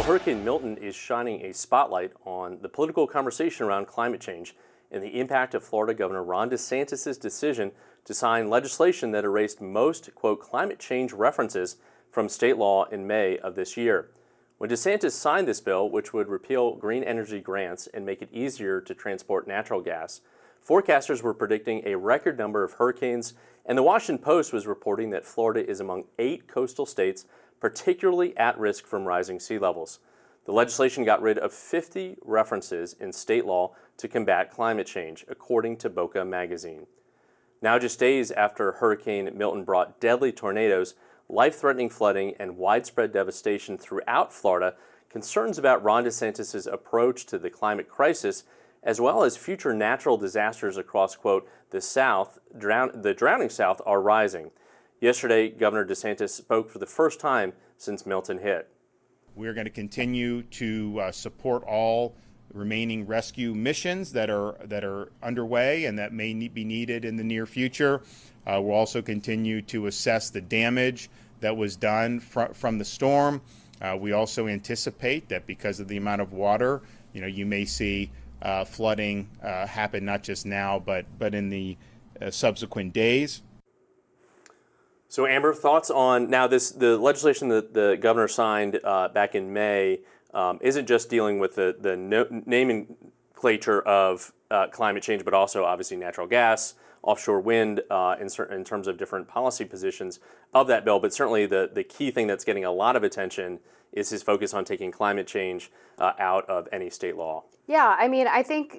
Well, Hurricane Milton is shining a spotlight on the political conversation around climate change and the impact of Florida Governor Ron DeSantis' decision to sign legislation that erased most, quote, climate change references from state law in May of this year. When DeSantis signed this bill, which would repeal green energy grants and make it easier to transport natural gas, forecasters were predicting a record number of hurricanes, and the Washington Post was reporting that Florida is among 8 coastal states particularly at risk from rising sea levels. The legislation got rid of 50 references in state law to combat climate change, according to Boca magazine. Now, just days after Hurricane Milton brought deadly tornadoes, life-threatening flooding, and widespread devastation throughout Florida, concerns about Ron DeSantis' approach to the climate crisis, as well as future natural disasters across, quote, the South, the drowning South, are rising. Yesterday, Governor DeSantis spoke for the first time since Milton hit. We're going to continue to support all remaining rescue missions that are underway and that may be needed in the near future. We'll also continue to assess the damage that was done from the storm. We also anticipate that because of the amount of water, you may see flooding happen not just now, but in the subsequent days. So, Amber, thoughts on now the legislation that the governor signed back in May isn't just dealing with the nomenclature of climate change, but also obviously natural gas, offshore wind in terms of different policy positions of that bill. But certainly the key thing that's getting a lot of attention is his focus on taking climate change out of any state law. Yeah, I mean, I think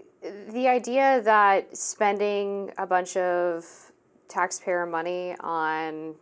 the idea that spending a bunch of taxpayer money on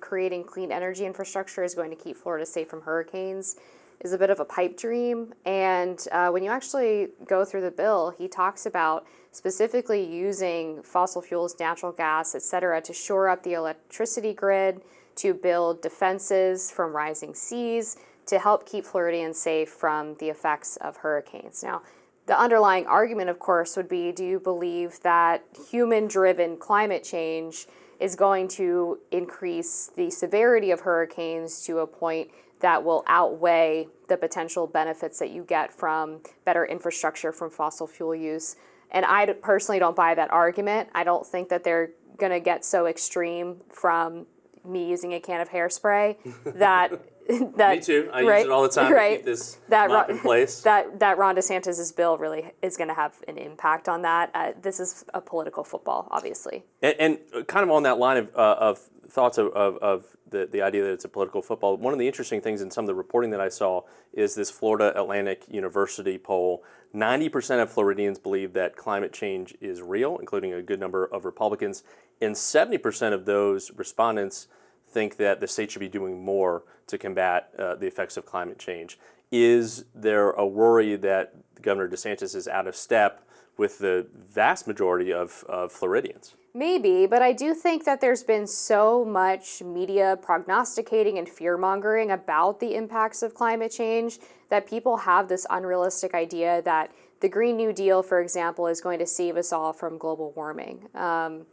creating clean energy infrastructure is going to keep Florida safe from hurricanes is a bit of a pipe dream. And when you actually go through the bill, he talks about specifically using fossil fuels, natural gas, et cetera, to shore up the electricity grid, to build defenses from rising seas, to help keep Floridians safe from the effects of hurricanes. Now, the underlying argument, of course, would be, do you believe that human-driven climate change is going to increase the severity of hurricanes to a point that will outweigh the potential benefits that you get from better infrastructure from fossil fuel use? And I personally don't buy that argument. I don't think that they're going to get so extreme from me using a can of hairspray that Me too. I use it all the time to keep this mop in place. That Ron DeSantis' bill really is going to have an impact on that. This is a political football, obviously. And kind of on that line of thoughts of the idea that it's a political football, one of the interesting things in some of the reporting that I saw is this Florida Atlantic University poll. 90% of Floridians believe that climate change is real, including a good number of Republicans, and 70% of those respondents think that the state should be doing more to combat the effects of climate change. Is there a worry that Governor DeSantis is out of step with the vast majority of Floridians? Maybe, but I do think that there's been so much media prognosticating and fear-mongering about the impacts of climate change that people have this unrealistic idea that the Green New Deal, for example, is going to save us all from global warming. And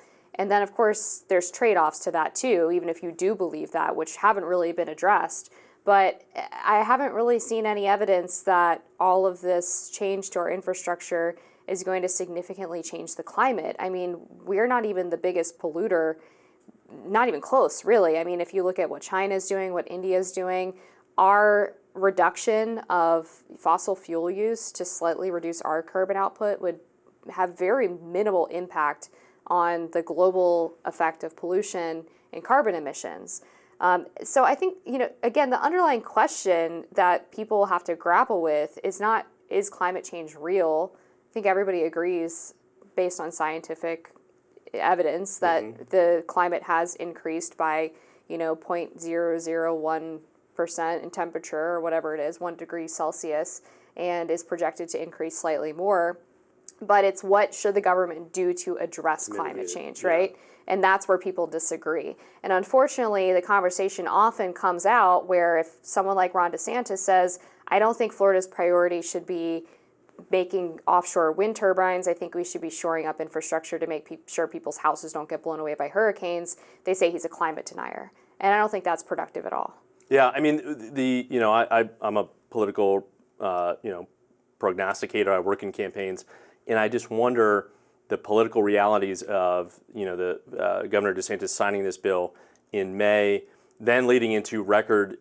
then, of course, there's trade-offs to that, too, even if you do believe that, which haven't really been addressed. But I haven't really seen any evidence that all of this change to our infrastructure is going to significantly change the climate. I mean, we're not even the biggest polluter, not even close, really. I mean, if you look at what China's doing, what India's doing, our reduction of fossil fuel use to slightly reduce our carbon output would have very minimal impact on the global effect of pollution and carbon emissions. So I think, again, the underlying question that people have to grapple with is not, is climate change real? I think everybody agrees, based on scientific evidence, that the climate has increased by, 0.001% in temperature, or whatever it is, 1 degree Celsius, and is projected to increase slightly more. But it's what should the government do to address climate change, right? And that's where people disagree. And unfortunately, the conversation often comes out where if someone like Ron DeSantis says, I don't think Florida's priority should be making offshore wind turbines, I think we should be shoring up infrastructure to make sure people's houses don't get blown away by hurricanes, they say he's a climate denier. And I don't think that's productive at all. Yeah, I mean, I'm a political, prognosticator. I work in campaigns, and I just wonder the political realities of, the Governor DeSantis signing this bill in May, then leading into record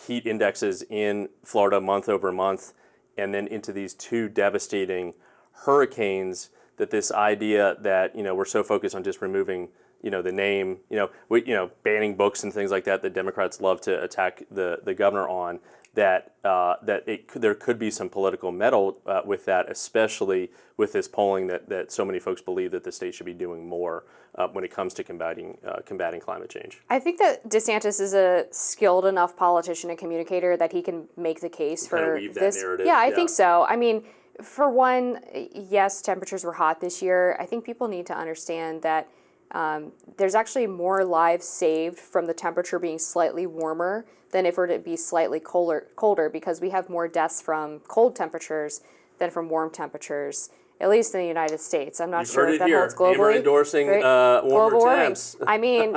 heat indexes in Florida month over month, and then into these two devastating hurricanes. That this idea that we're so focused on just removing the name, banning books and things like that Democrats love to attack the governor on, that there could be some political metal with that, especially with this polling that so many folks believe that the state should be doing more when it comes to combating climate change. I think that DeSantis is a skilled enough politician and communicator that he can make the case for kind of weave this. That narrative. Yeah, I think so. I mean, for one, yes, temperatures were hot this year. I think people need to understand that there's actually more lives saved from the temperature being slightly warmer than if it were to be slightly colder, because we have more deaths from cold temperatures than from warm temperatures, at least in the United States. I'm not sure if that holds globally. Amber endorsing warmer temps. I mean,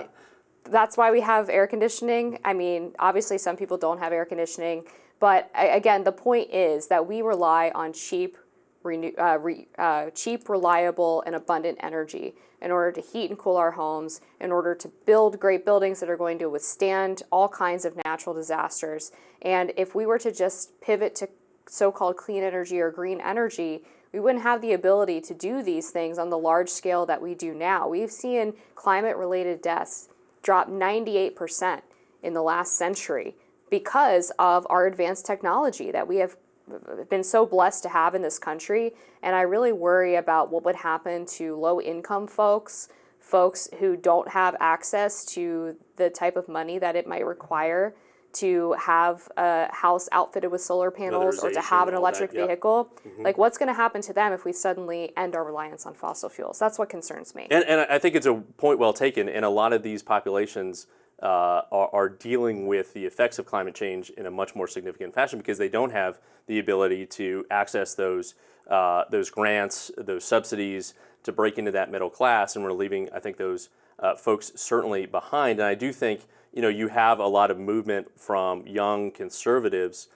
that's why we have air conditioning. I mean, obviously some people don't have air conditioning, but again, the point is that we rely on cheap, reliable, and abundant energy in order to heat and cool our homes, in order to build great buildings that are going to withstand all kinds of natural disasters. And if we were to just pivot to so-called clean energy or green energy, we wouldn't have the ability to do these things on the large scale that we do now. We've seen climate-related deaths drop 98% in the last century because of our advanced technology that we have been so blessed to have in this country. And I really worry about what would happen to low-income folks who don't have access to the type of money that it might require to have a house outfitted with solar panels or to have an electric vehicle. Mm-hmm. Like, what's going to happen to them if we suddenly end our reliance on fossil fuels? That's what concerns me. And I think it's a point well taken. And a lot of these populations are dealing with the effects of climate change in a much more significant fashion because they don't have the ability to access those grants, those subsidies to break into that middle class. And we're leaving, I think, those folks certainly behind. And I do think you have a lot of movement from young conservatives,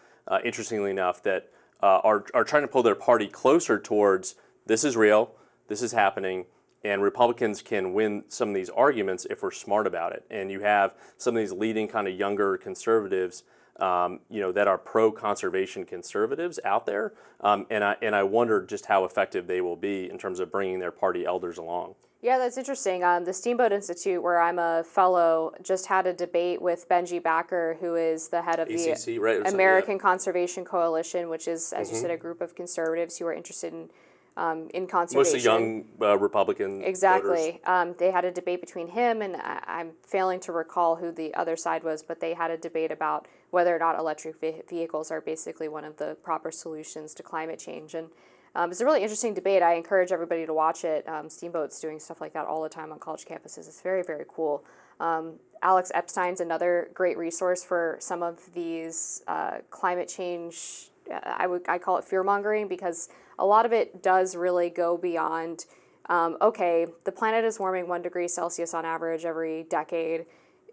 interestingly enough, that are trying to pull their party closer towards this is real, this is happening, and Republicans can win some of these arguments if we're smart about it. And you have some of these leading kind of younger conservatives, that are pro-conservation conservatives out there, and I wonder just how effective they will be in terms of bringing their party elders along. Yeah, that's interesting. The Steamboat Institute, where I'm a fellow, just had a debate with Benji Backer, who is the head of ACC, the right, American Conservation Coalition, which is, as you said, a group of conservatives who are interested in conservation. Mostly young Republican Exactly. They had a debate between him and I'm failing to recall who the other side was, but they had a debate about whether or not electric vehicles are basically one of the proper solutions to climate change. And it's a really interesting debate. I encourage everybody to watch it. Steamboat's doing stuff like that all the time on college campuses. It's very, very cool. Alex Epstein's another great resource for some of these climate change. I call it fear-mongering, because a lot of it does really go beyond, okay, the planet is warming 1 degree Celsius on average every decade.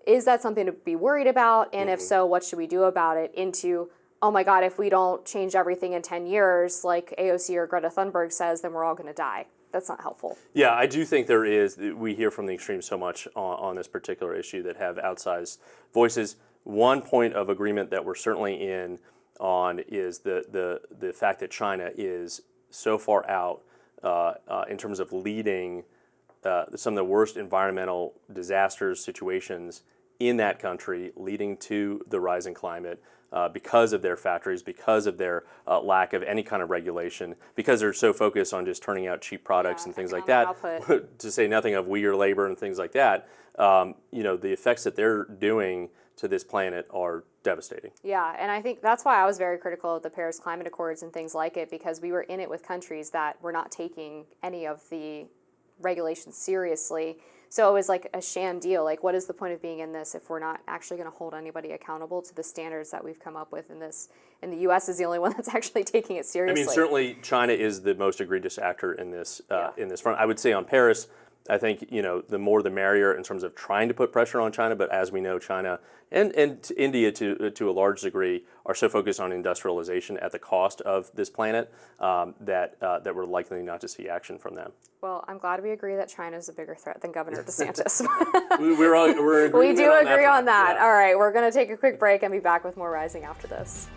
Is that something to be worried about? And if so, what should we do about it? Into, oh my God, if we don't change everything in 10 years, like AOC or Greta Thunberg says, then we're all going to die. That's not helpful. Yeah, I do think there is. We hear from the extreme so much on this particular issue that have outsized voices. One point of agreement that we're certainly in on is the fact that China is so far out in terms of leading some of the worst environmental disasters, situations in that country, leading to the rising climate because of their factories, because of their lack of any kind of regulation, because they're so focused on just turning out cheap products and things like that, to say nothing of uyghur labor and things like that. The effects that they're doing to this planet are devastating. Yeah, and I think that's why I was very critical of the Paris Climate Accords and things like it, because we were in it with countries that were not taking any of the regulations seriously. So it was like a sham deal. Like, what is the point of being in this if we're not actually going to hold anybody accountable to the standards that we've come up with in this? And the U.S. is the only one that's actually taking it seriously. I mean, certainly China is the most egregious actor in this in this front. I would say on Paris, I think, the more the merrier in terms of trying to put pressure on China. But as we know, China and India to a large degree are so focused on industrialization at the cost of this planet that we're likely not to see action from them. Well, I'm glad we agree that China is a bigger threat than Governor DeSantis. We're we do agree on that. Yeah. All right, we're going to take a quick break and be back with more Rising after this.